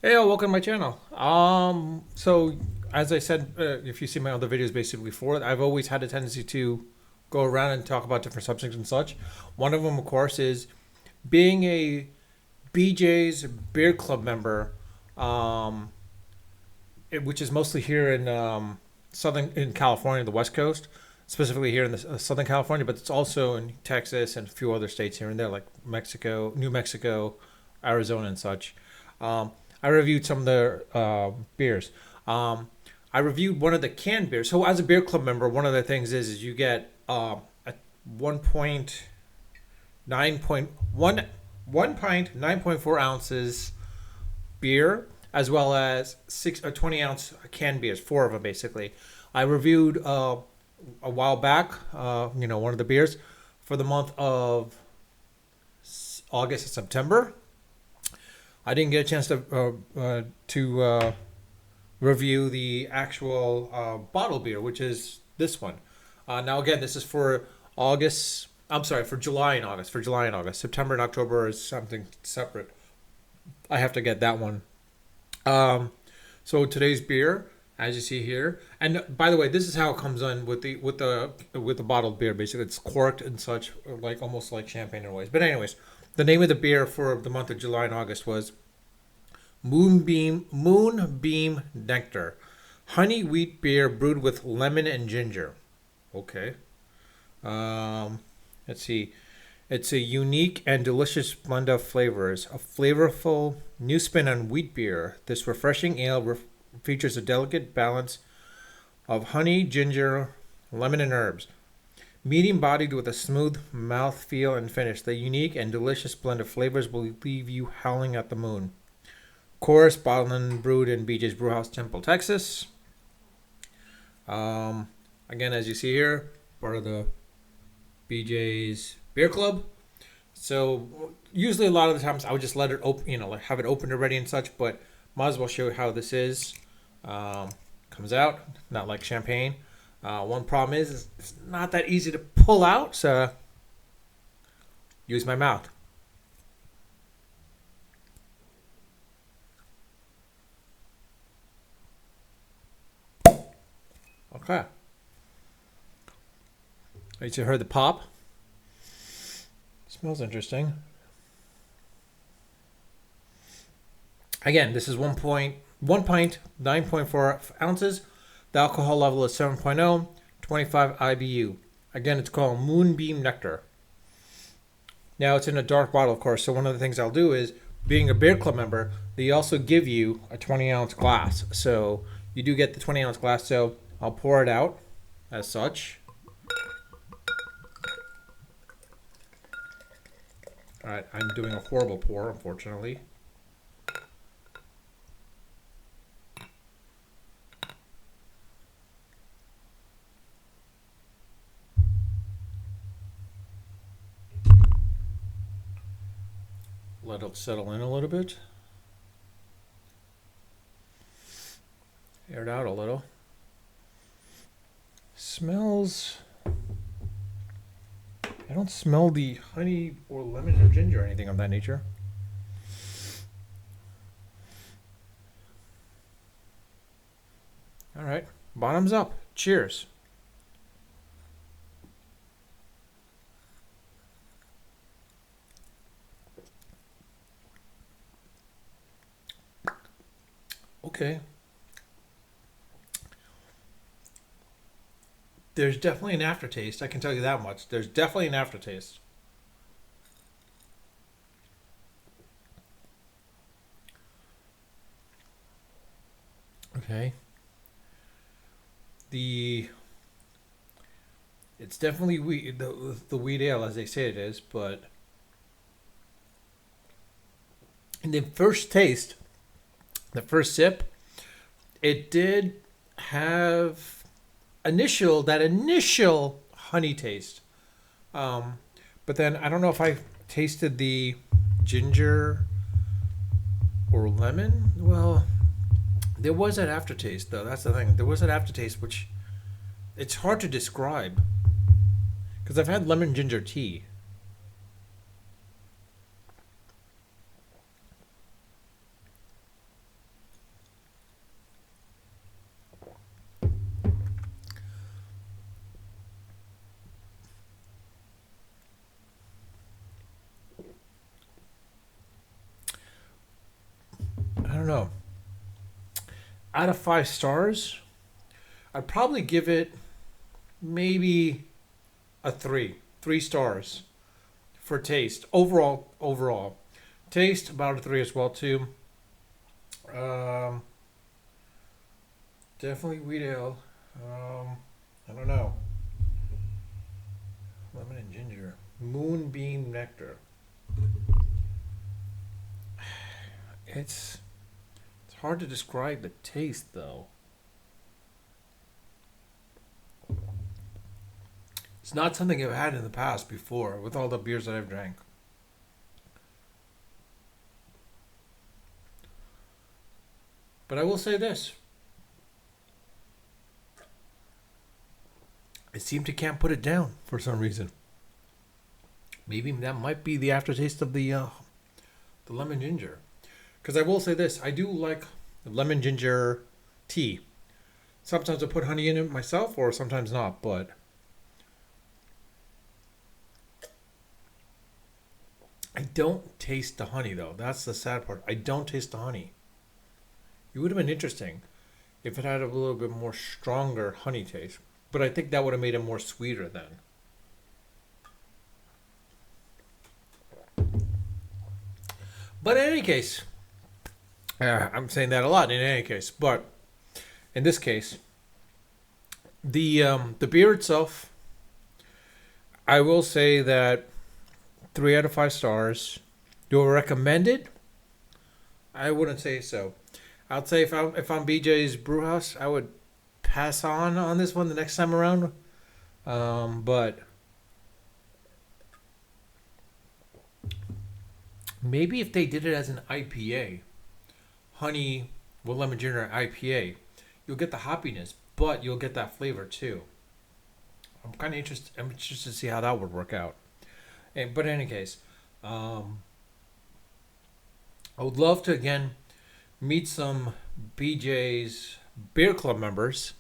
Hey, welcome to my channel. So as I said, if you see my other videos basically before, I've always had a tendency to go around and talk about different subjects and such. One of them, of course, is being a BJ's Beer Club member, um, which is mostly here in in California, the West Coast, specifically here in the Southern California, but it's also in Texas and a few other states here and there, like Mexico, New Mexico, Arizona, and such. Um, I reviewed some of their beers. I reviewed one of the canned beers. So as a beer club member, one of the things is you get a 1.9 pint 9.4 ounces beer, as well as 20 ounce canned beers, four of them basically. I reviewed a while back, one of the beers for the month of August and September. I didn't get a chance to review the actual bottle beer, which is this one. Now again, this is for August. I'm sorry, for July and August. For July and August, September and October is something separate. I have to get that one. Um, so today's beer, as you see here, and by the way, this is how it comes in with the bottled beer. Basically, it's corked and such, like almost like champagne in ways. But anyways, the name of the beer for the month of July and August was Moonbeam Nectar, honey wheat beer brewed with lemon and ginger. Okay. Um, let's see. It's a unique and delicious blend of flavors, a flavorful new spin on wheat beer. This refreshing ale features a delicate balance of honey, ginger, lemon, and herbs. Medium bodied with a smooth mouth feel and finish, the unique and delicious blend of flavors will leave you howling at the moon. Course, bottled and brewed in BJ's Brewhouse, Temple, Texas. Um, Again, as you see here, part of the BJ's Beer Club. So usually a lot of the times I would just let it open, like have it opened already and such. But might as well show you how this is. Um, Comes out not like champagne. One problem is it's not that easy to pull out. So use my mouth. Okay. You heard the pop. Smells interesting. Again, this is 1 pint, 9.4 ounces. The alcohol level is 7.0, 25 IBU. Again, it's called Moonbeam Nectar. Now, it's in a dark bottle, of course. So one of the things I'll do is, being a beer club member, they also give you a 20-ounce glass. So you do get the 20-ounce glass. So I'll pour it out as such. All right, I'm doing a horrible pour, unfortunately. Let it settle in a little bit. Air it out a little. Smells. I don't smell the honey or lemon or ginger or anything of that nature. All right, bottoms up. Cheers. Okay. There's definitely an aftertaste. I can tell you that much. There's definitely an aftertaste. Okay. The It's definitely the wheat ale as they say it is, but in the first taste, the first sip, it did have initial honey taste. Um, but then I don't know if I tasted the ginger or lemon. Well, there was that aftertaste though. That's the thing. There was that aftertaste which it's hard to describe because I've had lemon ginger tea. know. Out of 5 stars, I'd probably give it maybe a 3. 3 stars for taste. Overall. Taste, about a 3 as well, too. Um, Definitely wheat ale. I don't know. Lemon and ginger. Moonbeam nectar. It's it's hard to describe the taste though. It's not something I've had in the past before with all the beers that I've drank. But I will say this. I seem to can't put it down for some reason. Maybe that might be the aftertaste of the lemon ginger. Because I will say this, I do like lemon ginger tea. Sometimes I put honey in it myself, or sometimes not. But I don't taste the honey though. That's the sad part. I don't taste the honey. It would have been interesting if it had a little bit more stronger honey taste. But I think that would have made it more sweeter then. But in any case, I'm saying that a lot in any case. But in this case, the beer itself, I will say that 3 out of 5 stars. Do I recommend it? I wouldn't say so. I'd say if I'm BJ's Brewhouse, I would pass on this one the next time around. But maybe if they did it as an IPA, honey with lemon ginger IPA, you'll get the hoppiness, but you'll get that flavor too. I'm kind of interested. I'm interested to see how that would work out. But in any case, I would love to again meet some BJ's Beer Club members.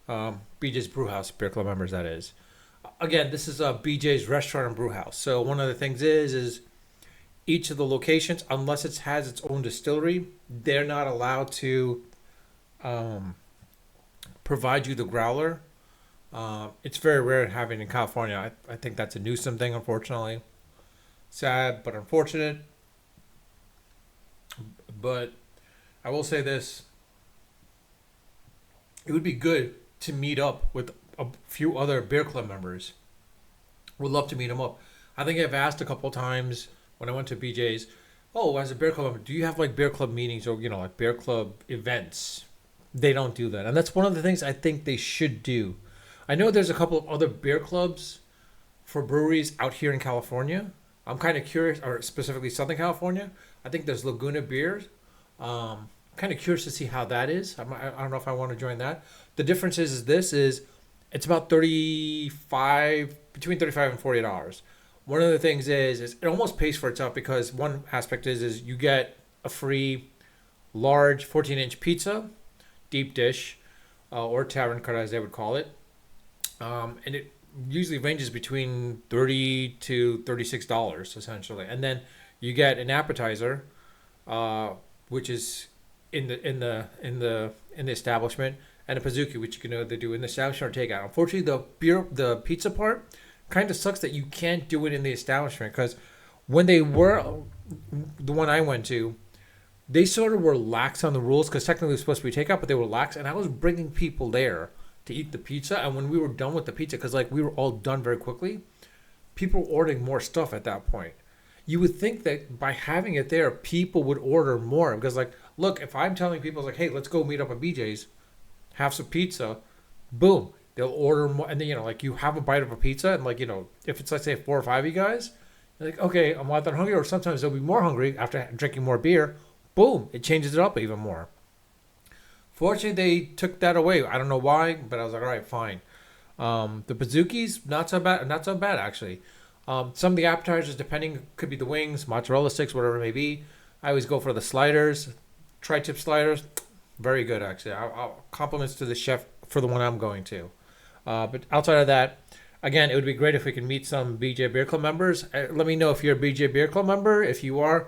BJ's Brewhouse Beer Club members, that is. Again, this is a BJ's restaurant and brew house. So one of the things is each of the locations, unless it has its own distillery, they're not allowed to um, provide you the growler. It's very rare having in California. I think that's a Newsom thing, unfortunately. Sad, but unfortunate. But I will say this: it would be good to meet up with a few other beer club members. Would love to meet them up. I think I've asked a couple times when I went to BJ's. Oh, as a beer club member, do you have like beer club meetings or like beer club events? They don't do that, and that's one of the things I think they should do. I know there's a couple of other beer clubs for breweries out here in California. I'm kind of curious, or specifically Southern California. I think there's Laguna Beers. Kind of curious to see how that is. I don't know if I want to join that. The difference is this is it's about 35 between 35 and $40. One of the things is it almost pays for itself because one aspect is you get a free large 14-inch pizza, deep dish, or tavern cut as they would call it. And it usually ranges between $30 to $36 essentially. And then you get an appetizer, which is in the establishment, and a pizookie, which you can either do in the establishment or take out. Unfortunately, the pizza part kind of sucks that you can't do it in the establishment because when they were the one I went to, they sort of were lax on the rules because technically it was supposed to be takeout, but they were lax, and I was bringing people there to eat the pizza, and when we were done with the pizza, because like we were all done very quickly, people were ordering more stuff at that point. You would think that by having it there, people would order more because like, look, if I'm telling people like, hey, let's go meet up at BJ's, have some pizza, boom, they'll order more, and then like you have a bite of a pizza, and like if it's let's say 4 or 5 of you guys, you're like, okay, I'm not that hungry, or sometimes they'll be more hungry after drinking more beer. Boom, it changes it up even more. Fortunately, they took that away. I don't know why, but I was like, all right, fine. The Pizookies, not so bad actually. Some of the appetizers, depending, could be the wings, mozzarella sticks, whatever it may be. I always go for the sliders, tri-tip sliders. Very good, actually. I'll compliments to the chef for the one I'm going to. But outside of that, again, it would be great if we could meet some BJ Beer Club members. Let me know if you're a BJ Beer Club member. If you are,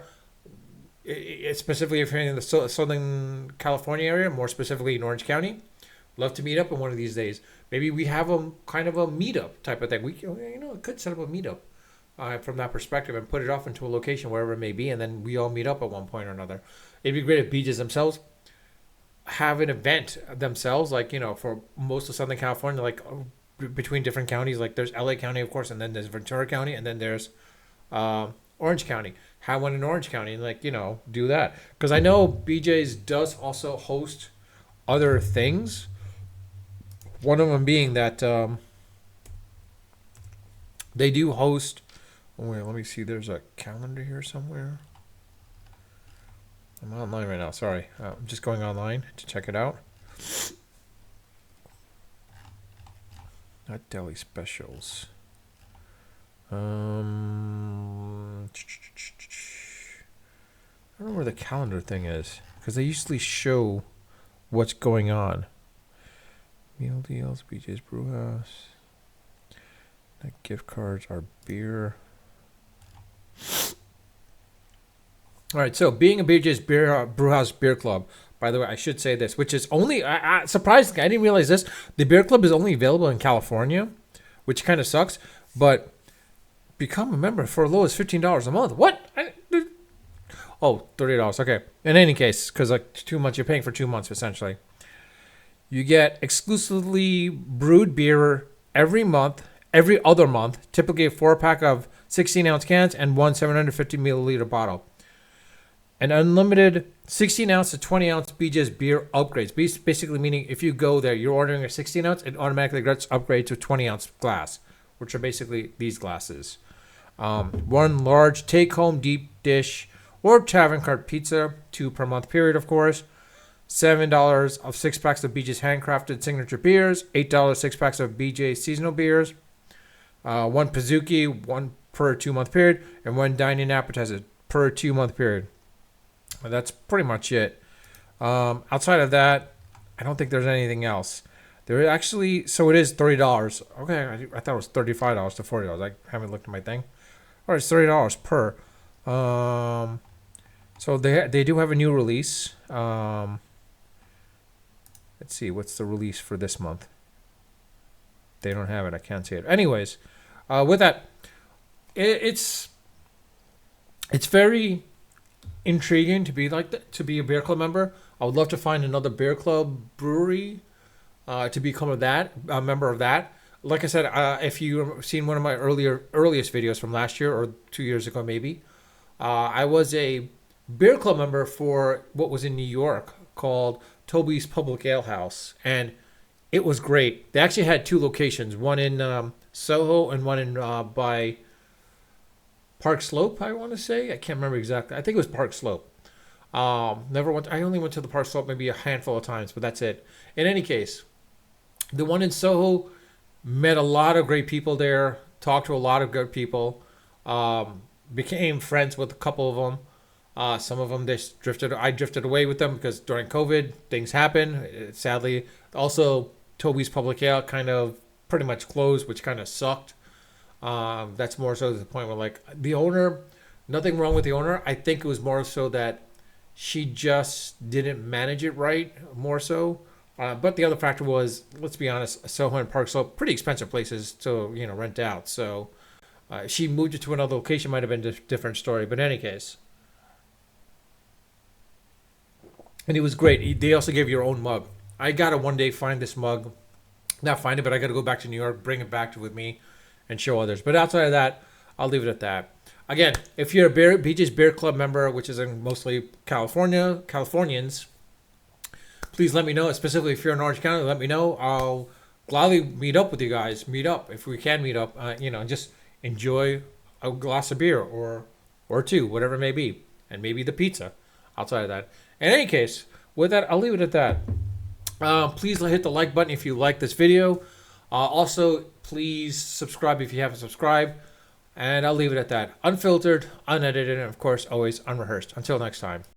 specifically if you're in the Southern California area, more specifically in Orange County, love to meet up on one of these days. Maybe we have a kind of a meetup type of thing. We could set up a meetup from that perspective and put it off into a location wherever it may be, and then we all meet up at one point or another. It'd be great if beaches themselves have an event themselves, like for most of Southern California, like between different counties. Like there's LA County, of course, and then there's Ventura County, and then there's Orange County. Have one in Orange County, and do that, because I know BJ's does also host other things. One of them being that they do host. Oh, wait, let me see. There's a calendar here somewhere. I'm online right now. Sorry, I'm just going online to check it out. Not deli specials. I don't know where the calendar thing is, because they usually show what's going on. Meal deals, BJ's Brewhouse. Not gift cards, our beer. All right, so being a BJ's Brewhouse Beer Club, by the way, I should say this, which is only, surprisingly, I didn't realize this. The beer club is only available in California, which kind of sucks, but become a member for as low as $15 a month. What? $30. Okay. In any case, because 2 months, you're paying for 2 months, essentially. You get exclusively brewed beer every other month, typically a 4-pack of 16-ounce cans and one 750 milliliter bottle. An unlimited 16-ounce to 20-ounce BJ's beer upgrades. Basically meaning if you go there, you're ordering a 16-ounce, it automatically gets upgraded to a 20-ounce glass, which are basically these glasses. One large take-home deep dish or tavern cart pizza, 2 per month period, of course. $7 of 6 packs of BJ's handcrafted signature beers. $8 6 packs of BJ's seasonal beers. One Pizookie, 1 per 2 month period, and 1 dine-in appetizer per 2 month period. That's pretty much it. Outside of that, I don't think there's anything else. There actually, so it is $30. Okay, I thought it was $35 to $40. I haven't looked at my thing. All right, it's $30 per. So they do have a new release. Let's see, what's the release for this month? They don't have it. I can't see it. Anyways, with that, it's very intriguing to be to be a beer club member. I would love to find another beer club brewery to become a member of that. Like I said, if you've seen one of my earliest videos from last year or 2 years ago, maybe, I was a beer club member for what was in New York called Toby's Public Ale House, and it was great. They actually had 2 locations, one in Soho and one in by Park Slope, I want to say. I can't remember exactly. I think it was Park Slope. Never went. I only went to the Park Slope maybe a handful of times, but that's it. In any case, the one in Soho, met a lot of great people there. Talked to a lot of good people. Became friends with a couple of them. Some of them I drifted away with them because during COVID things happen. Sadly, also Toby's Public Ale kind of pretty much closed, which kind of sucked. That's more so to the point where the owner, nothing wrong with the owner. I think it was more so that she just didn't manage it right, more so. But the other factor was, let's be honest, Soho and Park Slope, pretty expensive places to rent out. So she moved it to another location, might have been a different story. But in any case, and it was great. They also gave you your own mug. I gotta one day find this mug, not find it, but I gotta go back to New York, bring it back with me, and show others. But outside of that, I'll leave it at that. Again, if you're a BJ's Beer Club member, which is in mostly Californians, please let me know. Specifically, if you're in Orange County, let me know. I'll gladly meet up with you guys. Meet up if we can meet up. Just enjoy a glass of beer or 2, whatever it may be, and maybe the pizza. Outside of that, in any case, with that, I'll leave it at that. Please hit the like button if you like this video. Also, please subscribe if you haven't subscribed. And I'll leave it at that. Unfiltered, unedited, and of course, always unrehearsed. Until next time.